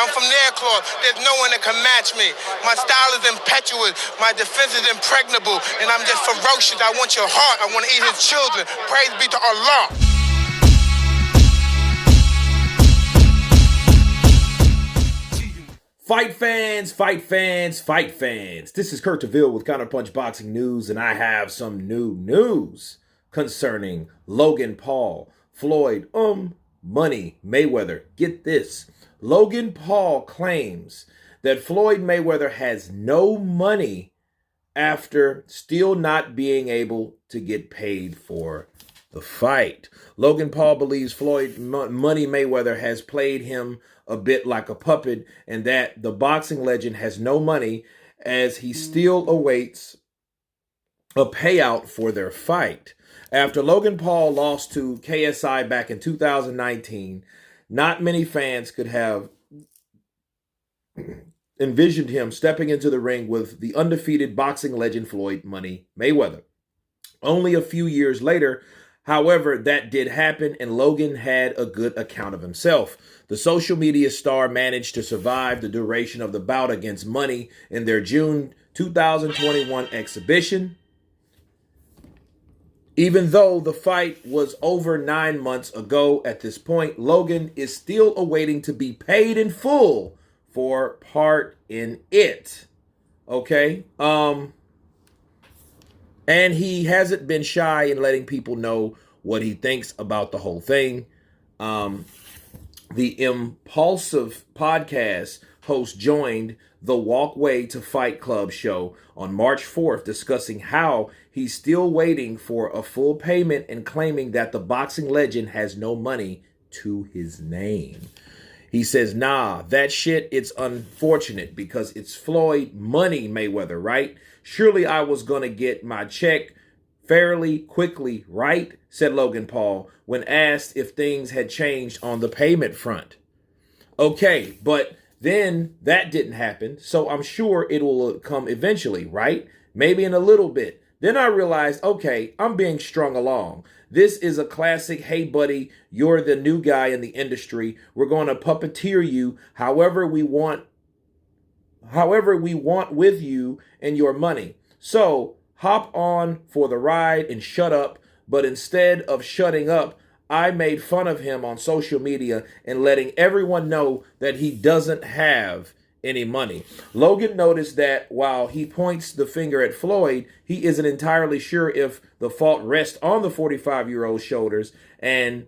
I'm from their cloth. There's no one that can match me. My style is impetuous. My defense is impregnable. And I'm just ferocious. I want your heart. I want to eat his children. Praise be to Allah. Fight fans, fight fans, fight fans. This is Kurt DeVille with Counterpunch Boxing News, and I have some new news concerning Logan Paul, Floyd, Money Mayweather. Get this. Logan Paul claims that Floyd Mayweather has no money after still not being able to get paid for the fight. Logan Paul believes Floyd Money Mayweather has played him a bit like a puppet and that the boxing legend has no money as he still awaits a payout for their fight. After Logan Paul lost to KSI back in 2019, not many fans could have envisioned him stepping into the ring with the undefeated boxing legend Floyd Money Mayweather. Only a few years later, however, that did happen, and Logan had a good account of himself. The social media star managed to survive the duration of the bout against Money in their June 2021 exhibition. Even though the fight was over 9 months ago at this point, Logan is still awaiting to be paid in full for part in it. Okay? And he hasn't been shy in letting people know what he thinks about the whole thing. The Impulsive podcast host joined the Walkway to Fight Club show on March 4th, discussing how he's still waiting for a full payment and claiming that the boxing legend has no money to his name. He says, nah, that shit, it's unfortunate because it's Floyd Money Mayweather, right? Surely I was going to get my check fairly quickly, right? Said Logan Paul when asked if things had changed on the payment front. Okay, but then that didn't happen, so I'm sure it will come eventually, right? Maybe in a little bit. Then I realized, okay, I'm being strung along. This is a classic, hey buddy, you're the new guy in the industry. We're going to puppeteer you however we want with you and your money. So hop on for the ride and shut up. But instead of shutting up, I made fun of him on social media and letting everyone know that he doesn't have any money. Logan noticed that while he points the finger at Floyd, he isn't entirely sure if the fault rests on the 45-year-old's shoulders, and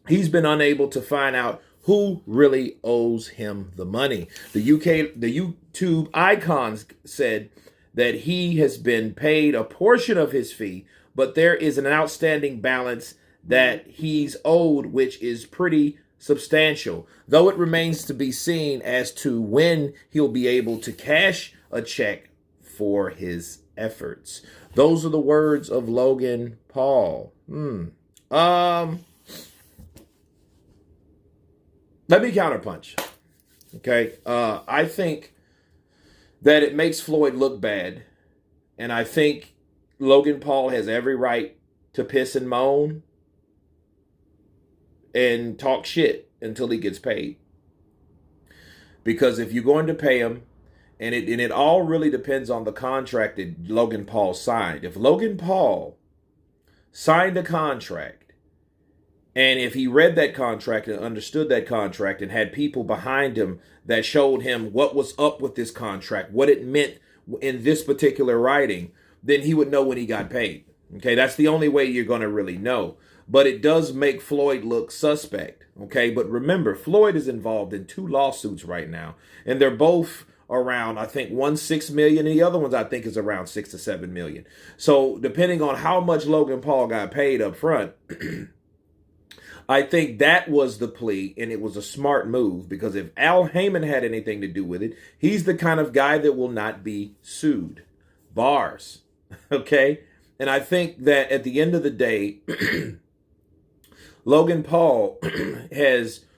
he's been unable to find out who really owes him the money. The YouTube icons said that he has been paid a portion of his fee, but there is an outstanding balance that he's owed, which is pretty substantial, though it remains to be seen as to when he'll be able to cash a check for his efforts. Those are the words of Logan Paul. Let me counterpunch. Okay. I think that it makes Floyd look bad, and I think Logan Paul has every right to piss and moan and talk shit until he gets paid. Because if you're going to pay him, and it all really depends on the contract that Logan Paul signed. If Logan Paul signed a contract, and if he read that contract and understood that contract and had people behind him that showed him what was up with this contract, what it meant in this particular writing, then he would know when he got paid. Okay, that's the only way you're going to really know. But it does make Floyd look suspect. Okay, but remember, Floyd is involved in 2 lawsuits right now, and they're both around, I think, one's $6 million, and the other one's, I think, is around $6 to $7 million. So depending on how much Logan Paul got paid up front, I think that was the plea, and it was a smart move, because if Al Heyman had anything to do with it, he's the kind of guy that will not be sued. Bars. Okay? And I think that at the end of the day, Logan Paul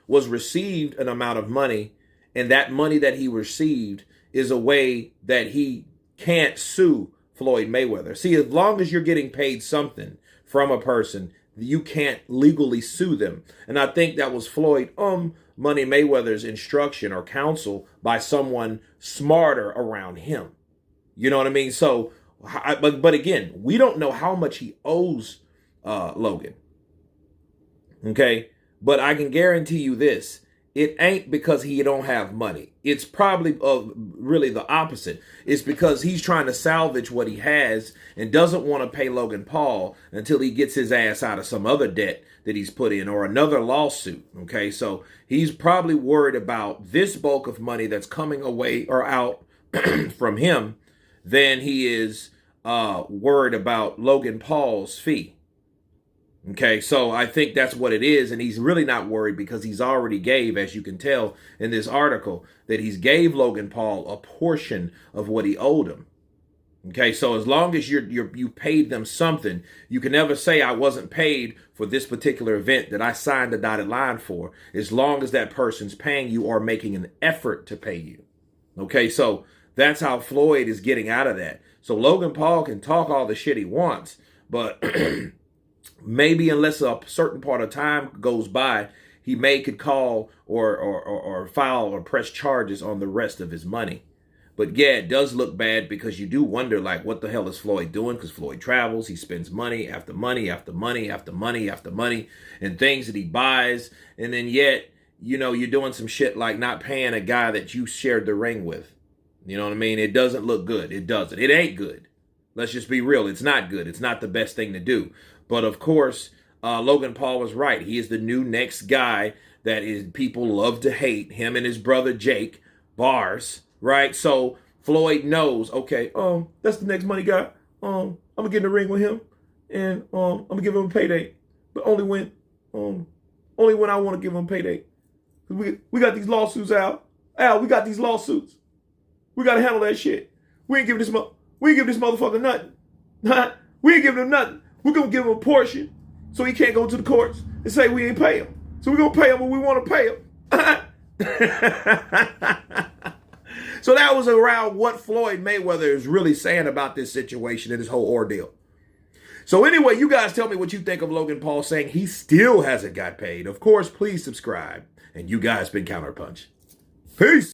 was received an amount of money, and that money that he received is a way that he can't sue Floyd Mayweather. See, as long as you're getting paid something from a person, you can't legally sue them. And I think that was Floyd Money Mayweather's instruction or counsel by someone smarter around him. You know what I mean? So, but again, we don't know how much he owes Logan. Okay? But I can guarantee you this. It ain't because he don't have money. It's probably really the opposite. It's because he's trying to salvage what he has and doesn't want to pay Logan Paul until he gets his ass out of some other debt that he's put in or another lawsuit. Okay, so he's probably worried about this bulk of money that's coming away or out from him than he is worried about Logan Paul's fee. Okay, so I think that's what it is, and he's really not worried because he's already gave, as you can tell in this article, that he's gave Logan Paul a portion of what he owed him. Okay, so as long as you paid them something, you can never say I wasn't paid for this particular event that I signed a dotted line for, as long as that person's paying you or making an effort to pay you. Okay, so that's how Floyd is getting out of that. So Logan Paul can talk all the shit he wants, but maybe unless a certain part of time goes by, he could call or file or press charges on the rest of his money. But yeah, it does look bad because you do wonder, like, what the hell is Floyd doing? Because Floyd travels, he spends money after money after money after money after money and things that he buys. And then yet, you know, you're doing some shit like not paying a guy that you shared the ring with. You know what I mean? It doesn't look good. It doesn't. It ain't good. Let's just be real. It's not good. It's not the best thing to do. But of course, Logan Paul was right. He is the new next guy that is people love to hate. Him and his brother Jake Bars, right? So Floyd knows, okay, that's the next money guy. I'm gonna get in the ring with him, and I'm gonna give him a payday, but only when I want to give him a payday. We got these lawsuits out. Al, we got these lawsuits. We gotta handle that shit. We ain't giving this motherfucker nothing. We ain't giving him nothing. We're going to give him a portion so he can't go to the courts and say we ain't pay him. So we're going to pay him when we want to pay him. So that was around what Floyd Mayweather is really saying about this situation and this whole ordeal. So anyway, you guys tell me what you think of Logan Paul saying he still hasn't got paid. Of course, please subscribe. And you guys been Counterpunch. Peace.